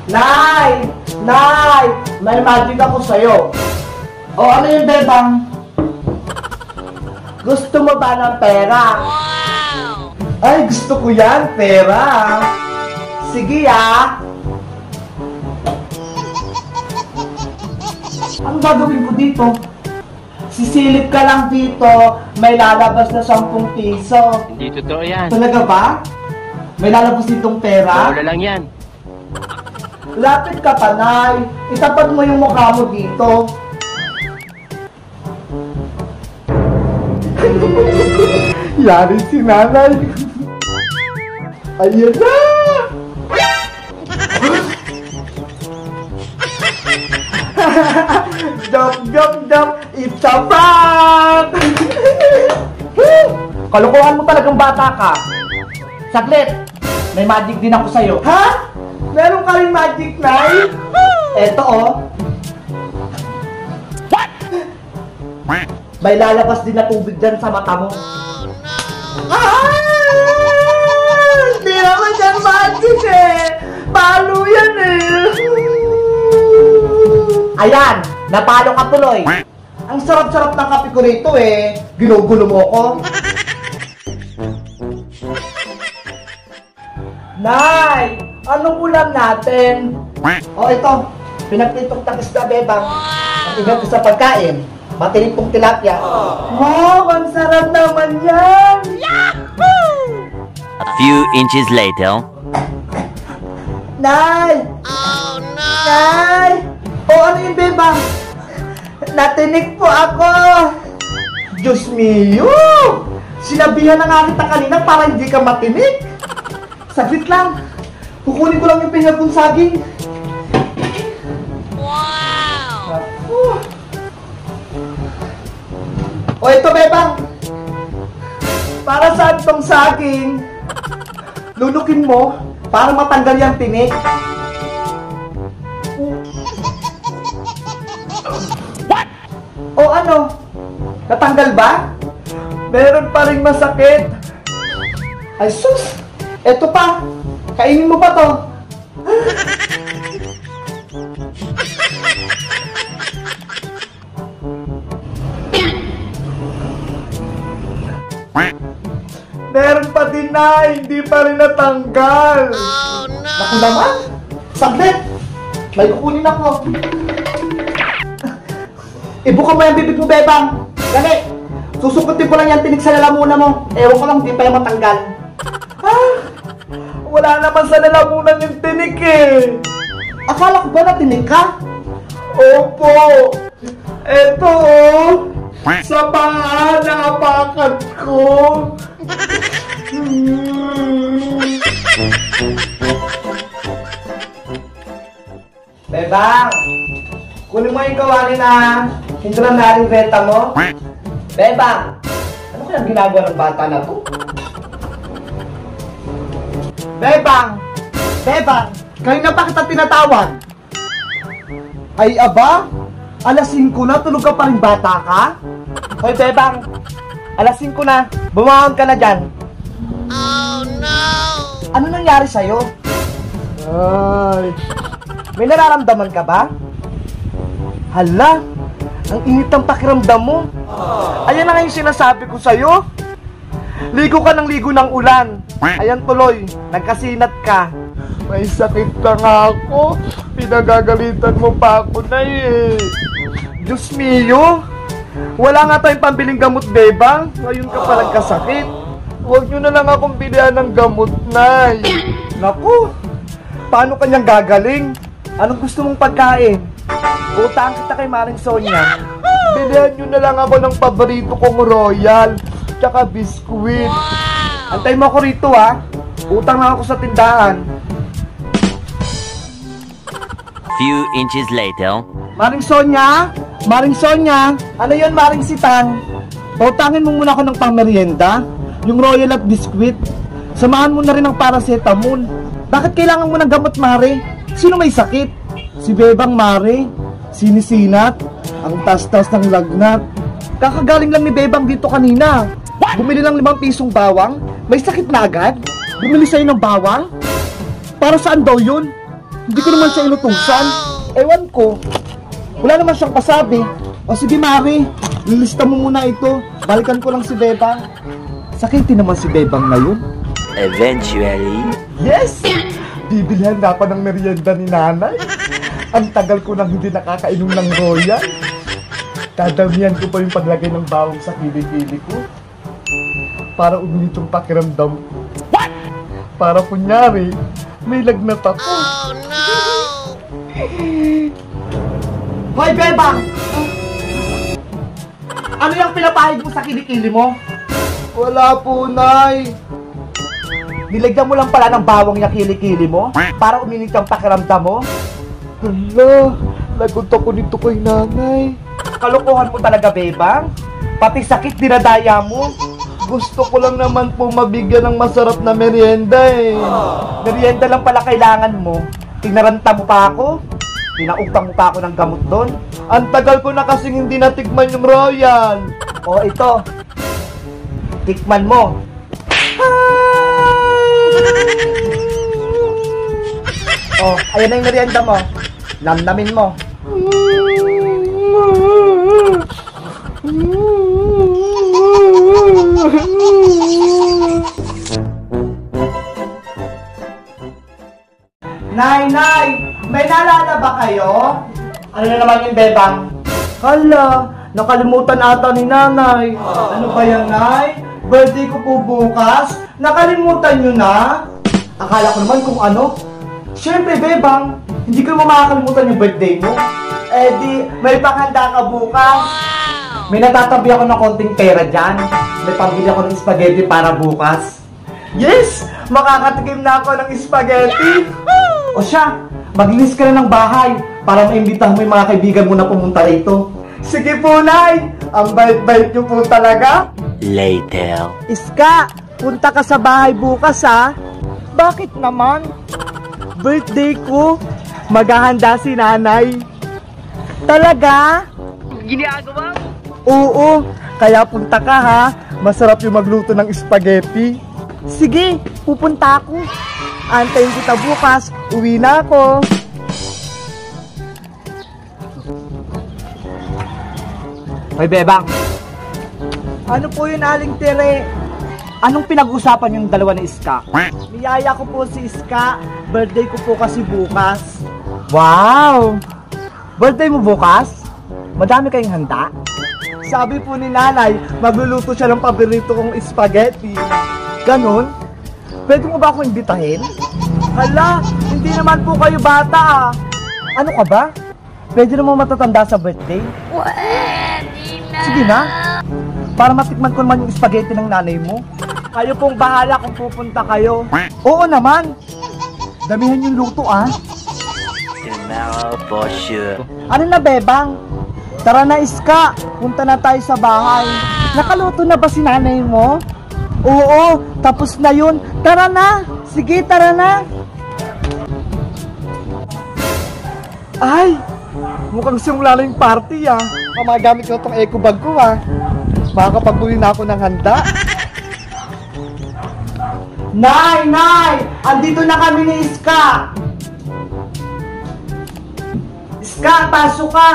Nay! Nay! May magic ako sa'yo. O ano yun, Bebang? Gusto mo ba ng pera? Wow! Ay, gusto ko yan, pera. Sige ah. Ano gagawin ko dito? Sisilip ka lang dito, may lalabas na 10 piso. Hindi totoo yan. Talaga ba? May lalabas ditong pera? Wala lang yan. Lapit ka pa, Nay. Itapat mo yung mukha mo dito. Yari si Nanay. Ayan na! Dum dum dum, it's a prank! Kalokohan mo talagang bata ka. Saglit, may magic din ako sa'yo. Ha? Meron ka rin magic, Nay? Eto oh. What? May lalabas din na tubig dyan sa mata mo. Oh no! Hindi naman yan magic eh! Palo yan eh! Ayan! Napalo ka tuloy! Ang sarap-sarap ng kape ko rito eh! Ginugulo mo ko! Nay! Anong ulam natin? O ito! Pinagtitong takis na, Bebang! Matigat sa pagkain! Matinig pong tilapia! Wow! Ang sarap naman yan! Yahoo! A few inches later. Nay! Oh no! Nay! O ano yung Bebang? Natinig po ako! Diyos mio! Sinabihan na nga kita kanina para hindi ka matinig! Saglit lang! Kukunin ko lang yung pinag kong saging! Wow! O ito Bebang! Para saan tong saging? Lulukin mo para matanggal yung tinik. What? O ano? Natanggal ba? Meron pa ring masakit. Ay sus! Eto pa! Kainin mo pa to! Meron pa din na, hindi pa rin natanggal. Oh no! Naku naman! Saglit! May kukunin ako. Ibuka mo yung bibig mo, Bebang. Dali! Susukutin ko lang yung tinik sa lalamunan mo. Ewan ko lang, hindi pa yung matanggal. Ah! Wala naman sa lalamunan yung tinik eh. Akala ko ba na tinik ka? Opo! Eto oh! Sa paa na apakan ko! Bebang! Kunin mo yung kawali na hintulan na rin beta mo. Bebang! Ano kayang ginagawa ng bata na to? Bebang! Bebang! Kanina pa kita tinatawag. Ay aba? Alas 5 na, tulog ka pa rin bata ka? Hoy Bebang! Alas 5 na, bumawag ka na dyan. Oh no! Ano nangyari sa'yo? Ay, may nararamdaman ka ba? Hala, ang init ng pakiramdam mo. Ayan na nga yung sinasabi ko sa'yo. Ligo ka ng ligo ng ulan. Ayan tuloy, nagkasinat ka. May sakit na nga ako. Pinagagalitan mo pa ako na eh. Diyos mio, wala nga tayong pambiling gamot, Bebang. Ngayon ka pa nagkasakit. Huwag nyo na lang akong bilihan ng gamot, Nay. Naku, paano kanyang gagaling? Anong gusto mong pagkain? Utang kita kay Maring Sonia. Bilihan nyo na lang ako ng paborito kong royal, tsaka biskuit. Antay mo ako rito ha. Utang lang ako sa tindahan. Few inches later. Maring Sonia? Maring Sonia? Ano yun, Maring Sitang? Pautangin mo muna ako ng pangmerienda, yung royal at biskuit. Samahan mo na rin ng paracetamol. Bakit kailangan mo ng gamot, Mare? Sino may sakit? Si Bebang, Mare. Sinisinat. Ang tas-tas ng lagnat. Kakagaling lang ni Bebang dito kanina. Bumili ng 5 pisong bawang. May sakit na agad? Bumili sa'yo ng bawang? Para saan daw yun? Hindi ko naman siya inutusan. Ewan ko. Wala naman siyang pasabi. O sige, Mari. Lilista mo muna ito. Balikan ko lang si Bebang. Sakitin naman si Bebang na yun. Eventually. Yes! Bibilihan na pa ng merienda ni nanay. Ang tagal ko nang hindi nakakainom ng Royal. Dadamihan ko pa yung paglagay ng bawang sa kilikili ko. Para uminit yung pakiramdam ko. What? Para kunyari, may lagnat ako. Oh no! Hoy, Bebang! Ano yung pinapahid mo sa kilikili mo? Wala po, Nay. Nilagyan mo lang pala ng bawang yung kilikili mo para uminit yung pakiramdam mo? Hala, lagot ako nito kay nanay. Kalokohan mo talaga, Bebang. Pati sakit dinadaya mo. Gusto ko lang naman po mabigyan ng masarap na merienda eh. Merienda lang pala kailangan mo. Tinaranta mo pa ako. Pinautang mo pa ako ng gamot doon. Ang tagal ko na kasing hindi natikman yung Royal. O ito. Tikman mo. Oh, ayan na yung merienda mo. Namnamin mo. Nay! May naalala ba kayo? Ano na naman yung Bebang? Hala, nakalimutan ata ni nanay. Ano ba yan, Nay? Birthday ko po bukas. Nakalimutan nyo na? Akala ko naman kung ano. Siyempre, Bebang, hindi ko makakalimutan yung birthday mo. Eh di, may paghanda ka bukas. May natatabi ako ng konting pera dyan. May pambili ako ng spaghetti para bukas. Yes! Makakatikim na ako ng spaghetti. O siya, maglinis ka na ng bahay para maimbitahan mo yung mga kaibigan mo na pumunta rito. Sige po, Nay! Ang bait-bait niyo po talaga. Later. Iska, punta ka sa bahay bukas ha. Bakit naman? Birthday ko. Maghahanda si nanay. Talaga? Ginagawa? Oo, kaya punta ka ha. Masarap yung magluto ng spaghetti. Sige, pupunta ako. Antayin kita bukas. Uwi na ako. Hoy, Bebang. Ano po yun, Aling Tere? Anong pinag-usapan yung dalawa ni Iska? Niyaya ko po si Iska. Birthday ko po kasi bukas. Wow! Birthday mo bukas? Madami kayong handa? Sabi po ni nanay, magluluto siya ng paborito kong spaghetti. Ganon? Pwede mo ba akong imbitahin? Hala, hindi naman po kayo bata ah. Ano ka ba? Pwede naman matatanda sa birthday? Sige na. Para matikman ko naman yung spaghetti ng nanay mo. Kayo pong bahala kung pupunta kayo. Oo naman. Damihan yung luto ah. Tomorrow for sure. Ano na, Bebang? Tara na, Iska. Punta na tayo sa bahay. Nakaluto na ba si nanay mo? Oo, tapos na yun. Tara na. Sige, tara na. Ay, mukhang simula na yung party ah. Mamagamit ko itong eco bag ko ah. Makakapagpuli na ako ng handa. Nay! Andito na kami ni Iska! Iska, pasok ka!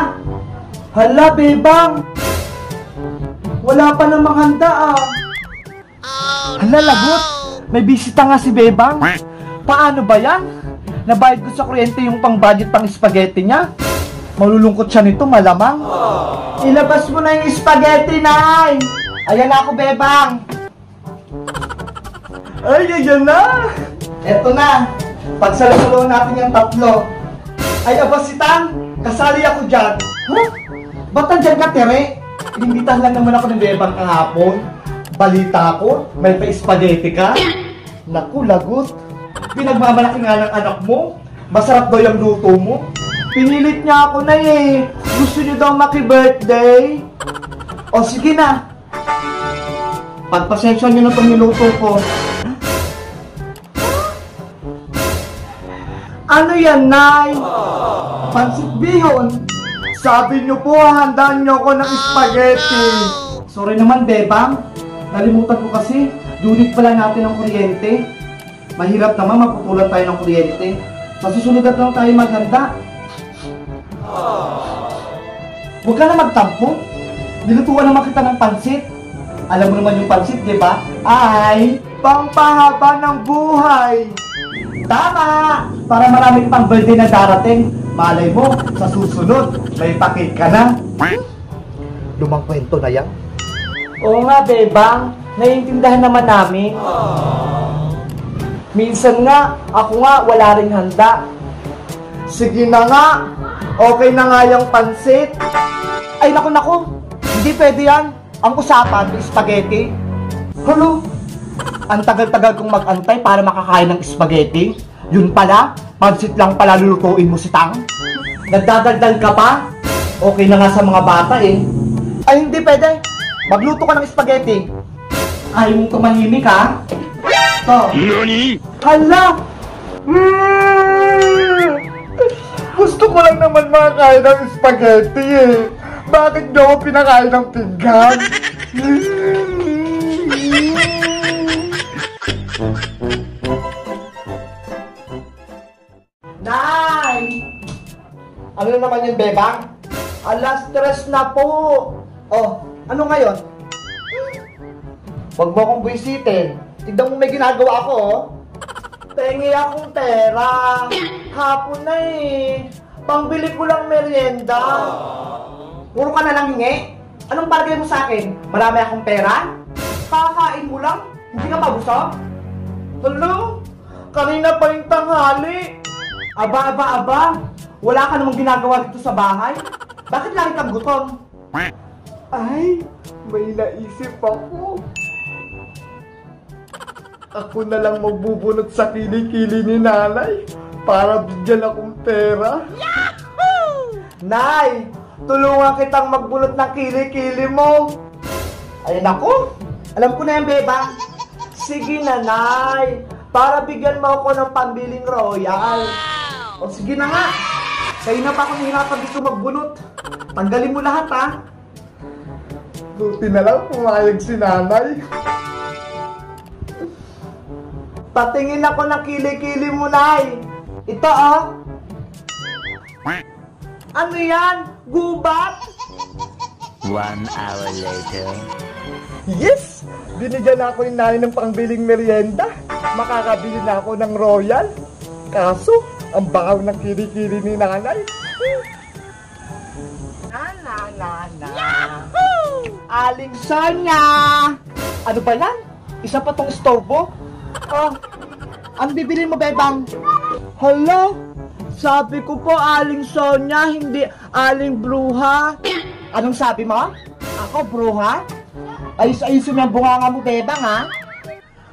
Hala, Bebang! Wala pa namang handa ah! Hala, lagot! May bisita nga si Bebang! Paano ba yan? Nabayad ko sa kuryente yung pang-budget pang spaghetti niya. Malulungkot siya nito, malamang. Ilabas mo na yung spaghetti, Nay! Ayan na ako, Bebang! Ay, ayan na! Eto na! Pagsalo-salo natin yung tatlo. Ay, abasitang! Kasali ako dyan. Huh? Ba't nandyan ka, Tere? Inimbitahan lang naman ako ng Bebang kahapon. Balita ko, may pa-spaghetti ka. Naku, lagot. Pinagmamalaki nga ng anak mo. Masarap daw yung luto mo. Pinilit niya ako na eh. Gusto niyo daw maki-birthday? O sige na. Pagpasensya niyo na itong niluto ko. Ano yan, Nay? Pansit bihon. Sabi niyo po, handaan niyo ako ng spaghetti. Sorry naman, Bebang. Nalimutan ko kasi. Unit pala natin ang kuryente. Mahirap naman maputulan tayo ng kuryente. Sa susunod na lang tayo maghanda. Huwag ka na magtampo. Nilutuan naman kita ng pansit. Alam mo naman yung pansit, di ba? Ay, pangpahaba ng buhay. Tama! Para marami pang birthday na darating. Malay mo, sa susunod, may pakit ka na. Lumang kwento na yan. Oo nga, Bebang. Naiintindihan naman namin. Minsan nga, ako nga wala ring handa. Sige na nga. Okay na nga yung pansit. Ay, naku. Hindi pwede yan. Ang usapan, spaghetti. Hello? Ang tagal-tagal kong mag-antay para makakain ng spaghetti. Yun pala, pansit lang pala lulutuin mo si Tang. Nagdadaldal ka pa? Okay na nga sa mga bata eh. Ay, hindi pwede. Magluto ka ng spaghetti. Ayaw mong tumahimik ha? To. NANI?! Hala! Gusto ko lang naman makakain ng spaghetti eh. Bakit daw ako pinakain ng pinggan? Nay! Ano na naman yun, Bebang? Alas 3 na po. Oh, ano ngayon? Huwag mo akong buwisitin. Tignan mo may ginagawa ako, oh. Pengi akong pera. Hapon na eh. Pangbili ko lang merienda. Puro ka na lang hingi. Anong palagay mo sa akin? Marami akong pera? Kakain mo lang? Hindi ka mabusog? Hello? Kanina pa yung tanghali. Aba. Wala ka namang ginagawa dito sa bahay? Bakit lagi kang gutom? Ay, may naisip ako. Ako na lang magbubunot sa kilikili ni nanay para bigyan akong pera. Yahoo! Nay, tulungan kitang magbunot ng kilikili mo. Ay naku, alam ko na yan, Beba. Sige na, Nay, para bigyan mo ako ng pambiling royal. O sige na nga, kayo na pa akong hirapan dito magbunot. Tanggalin mo lahat, ha? Buti na lang pumayag si nanay. Patingin ako ng kilikili mo, Nay. Ito, oh. Ano yan? Gubat? 1 hour later. Yes! Binigyan ako ni nanay ng pangbiling merienda. Makakabili na ako ng royal. Kaso, ang bakaw ng kilikili ni nanay. Yahoo! Aling Sonia! Ano ba yan? Isa pa tong storbo? Oh, ang bibili mo, Bebang? Hala, sabi ko po Aling Sonia, hindi Aling Bruha. Anong sabi mo? Ako, Bruha? Ayos-ayos yung bunganga mo, Bebang, ha?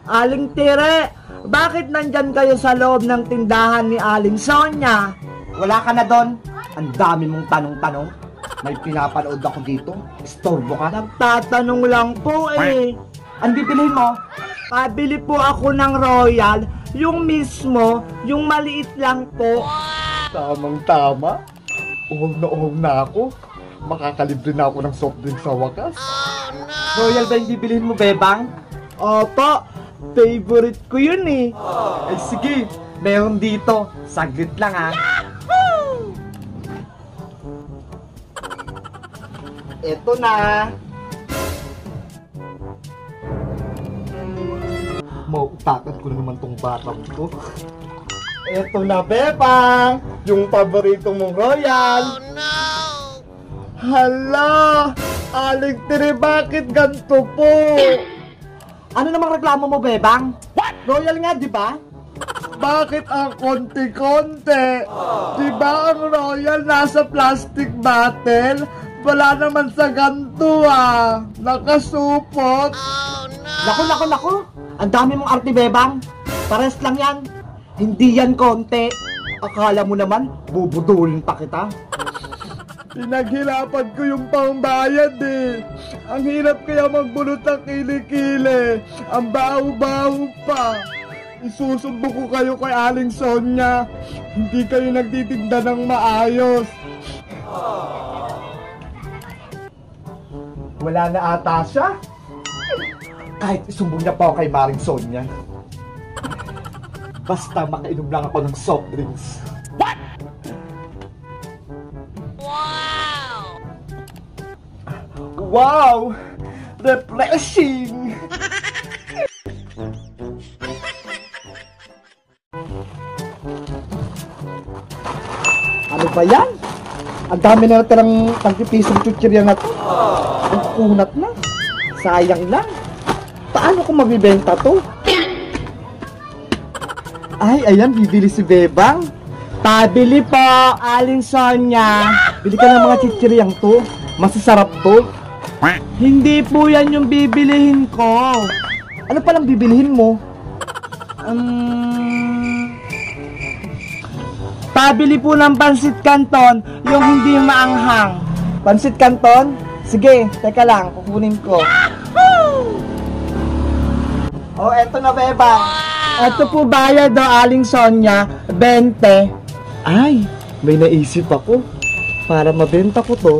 Aling Tire, bakit nandyan kayo sa loob ng tindahan ni Aling Sonia? Wala ka na doon? Ang dami mong tanong-tanong. May pinapanood ako dito. Istorbo ka. Nagtatanong lang po eh. Ang bibilhin mo? Pabili po ako ng royal. Yung mismo, yung maliit lang po. Tamang-tama. Uhog na ako. Makakalibre na ako ng soft drink sa wakas. Oh, no! Royal ba yung bibilhin mo, Bebang? Opo. Favorite ko yun eh. Ay sige, meron dito. Saglit lang ha. Yahoo! Eto na. Mautakan ko na naman tong batang to. Eto na, Bebang. Yung paborito mong royal. Oh no! Hala! Aling Tire, bakit ganito po? Ano namang reklamo mo, Bebang? What? Royal nga, di ba? Bakit ang konti-konti? Di ba ang royal nasa plastic bottle? Wala naman sa ganito ah. Nakasupot. Oh no! Naku. Ang dami mong arte, Bebang. Pares lang yan. Hindi yan konti. Akala mo naman, bubudulin pa kita. Pinaghirapan ko yung pangbayad eh. Ang hirap kaya magbunot ng kilikili. Ang baho-baho pa. Isusumbo ko kayo kay Aling Sonia. Hindi kayo nagtitinda ng maayos. Wala na ata siya. Kahit isumbong niya pa ako kay Maring Sonia. Basta makainom lang ako ng soft drinks. What? Wow! Refreshing! Ano ba yan? Ang dami na natirang tagpipisong chuchirya na to. Ang kunat na. Sayang lang. Paano ko mabibenta to? Ay, ayan, bibili si Bebang. Pabili po, Aling Sonia. Bili ka ng mga chichiryang to. Masasarap to. Hindi po yan yung bibilihin ko. Ano palang bibilihin mo? Pabili po ng pansit canton, yung hindi maanghang. Pansit Canton? Sige, teka lang, kukunin ko. Oh, eto na, Bebang. Ito po bayad do, Aling Sonia, 20. Ay, may naisip ako. Para mabenta ko to,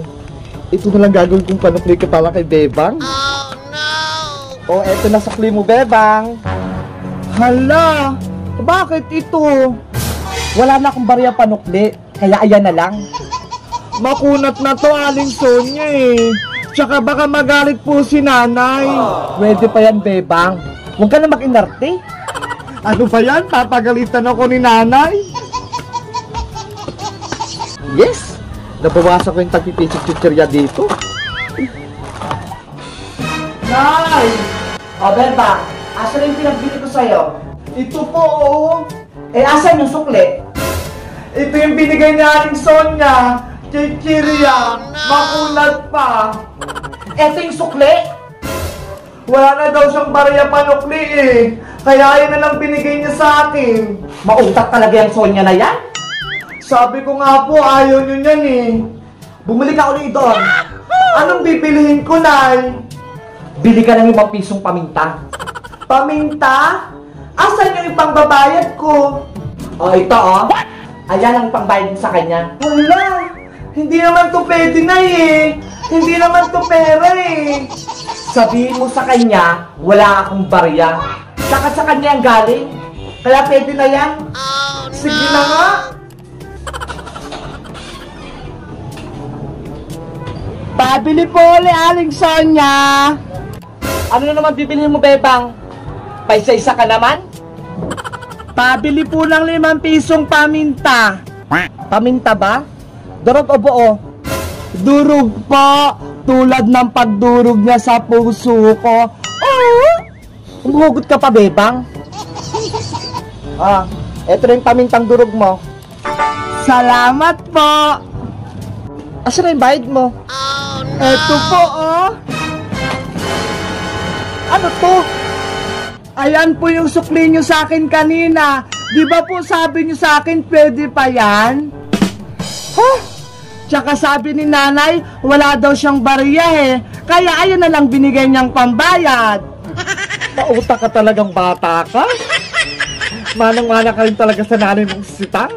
ito na lang gagawin kong panukli ka pala kay Bebang. Oh, no! Oh, eto na sukli mo, Bebang. Hala, bakit ito? Wala na akong barya panukli, kaya ayan na lang. Makunat na to, Aling Sonia eh. Tsaka baka magalit po si nanay. Pwede pa yan, Bebang. Huwag ka na mag-inarte. Ano ba yan? Papagalitan ako ni nanay. Yes! Nabawasan ko yung tagpipisip-chichirya dito. Nay! O, Bebang, asan yung pinagbili ko sa'yo? Ito po, oo. Eh, asan yung sukli? Ito yung binigay ni Aling Sonia. Chichirya. Makunat pa. Eto yung sukli? Wala na daw siyang barya panukli eh. Kaya yun na lang binigay niya sa akin. Mautak talaga yung Sonya na yan? Sabi ko nga po, ayaw nyo yan eh. Bumili ka ulit doon. Anong bibilihin ko, Nay? Bili ka ng 5 pisong paminta. Paminta? Asan yung ipangbabayad ko? O, ito o. Ayan ang pangbayad mo sa kanya. Hala, hindi naman to pwede na eh. Hindi naman to pera eh. Sabihin mo sa kanya, wala akong barya. Saka sa kanya ang galing. Kaya pwede na yan. Sige na nga. Pabili po ulit, Aling Sonya. Ano na naman bibilihin mo, Bebang? Paisa-isa ka naman? Pabili po ng 5 pisong paminta. Paminta ba? Durog o buo? Durog po. Tulad ng pagdurog niya sa puso ko. Umuhugot ka pa, Bebang? Eto na yung pamintang durog mo. Salamat po. Asa na yung bayad mo? Eto po, oh. Ano to? Ayan po yung sukli nyo sa akin kanina. Di ba po sabi nyo sa akin pwede pa yan? Huh? Tsaka sabi ni nanay, wala daw siyang barya eh. Kaya ayun na lang binigay niyang pambayad. Pautak ka talagang bata ka? Manang-mana ka rin talaga sa nanay mong sitang?